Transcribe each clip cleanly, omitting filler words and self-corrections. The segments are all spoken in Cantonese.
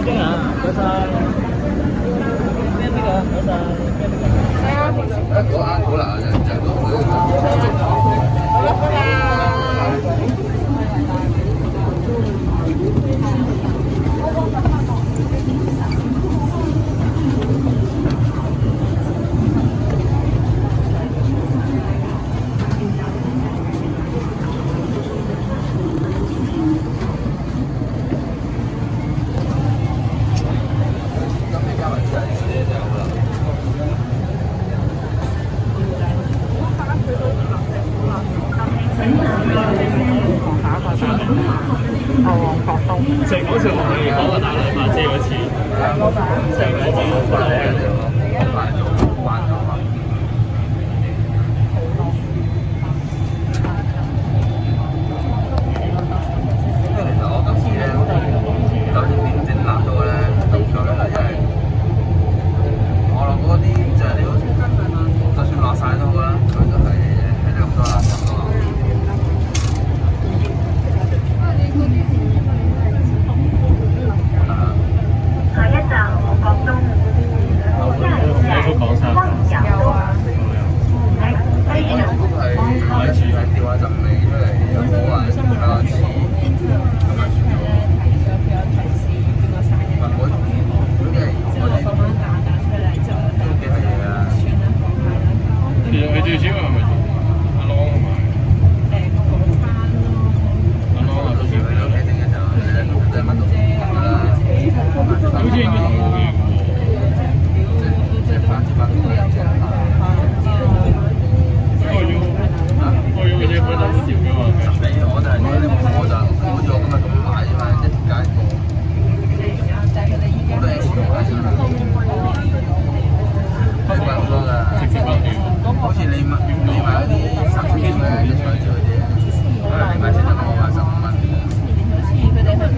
邊啊？嗰晒邊呢個？嗰晒邊呢個？嗰啱好啦，就都好成嗰次我哋講個大禮拜姐嗰次，成嗰次過嚟啊！慣咗嘛。因為其實我今次咧，就算點整辣到咧，都唔夠啦，因為我落嗰啲就係你好，就算落晒都好啦，佢都係係咁多辣椒咯。下一站旺角東，你都講晒。有啊。係調下陣味出嚟，又好啊，比較似咁咪算咯。我嗰啲係都幾係嘢啊！你最少係咪阿朗同埋阿朗啊？到時去到睇定嘅時候，你乜都得啦。好似應該冇嘅喎。即係翻至翻到嚟即係我要嗰啲嗰陣時嘅嘛。我就係我就今日咁買啫嘛，一條街過。好多嘢試下先啦。都貴好多㗎。直接包料。好似你買嗰啲30件嘅一彩椒嗰啲，可能你買成1個15蚊。如果你繼續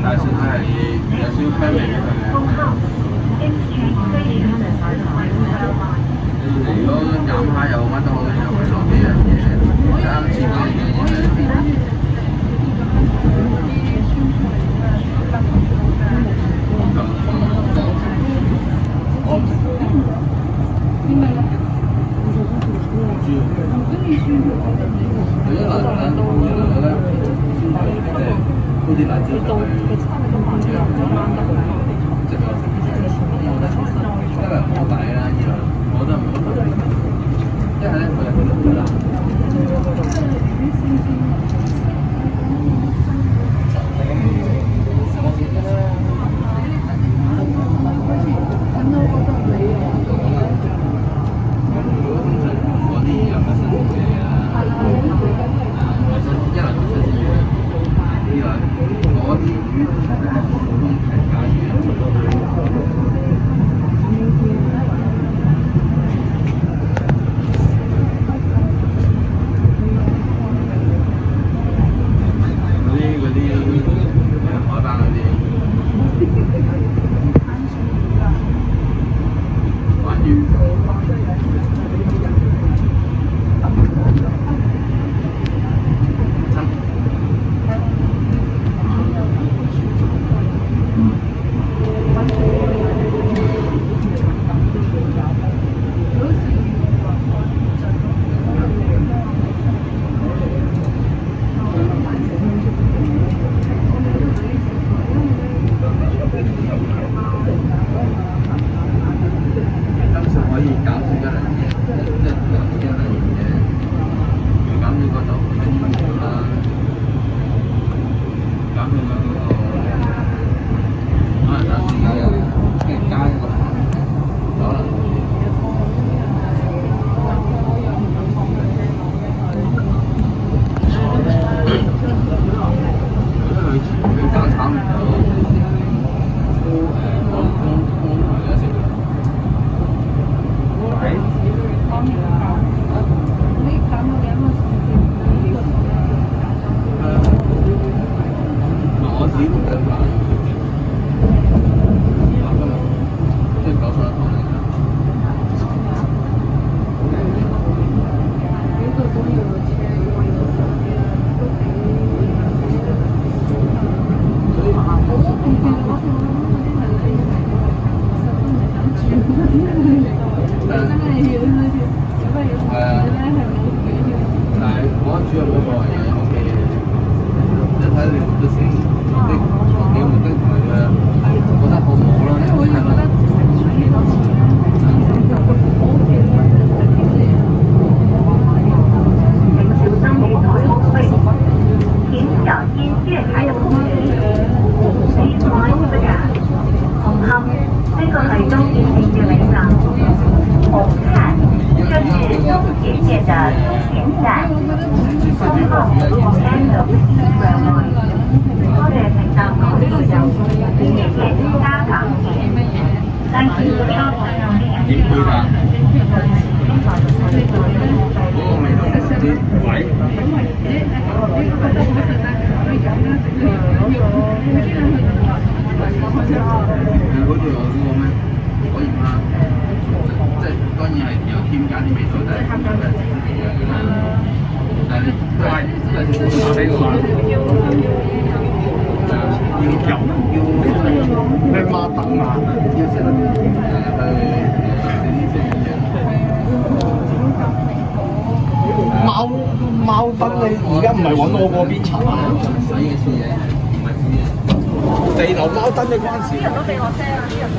但係算係有少少香味嘅。如果飲下又乜都好，就去攞幾樣嘢。啱先講嘅嘢。佢一來咧，即係好似辣椒就係即係一來好抵啦，二來我覺得唔好抵。一係咧佢又覺得好辣。貓燈你而家唔係揾我嗰邊查啊？洗嘅次嘢，唔係次嘢。地樓貓燈嘅關事。啲人都俾我 send 啊，啲人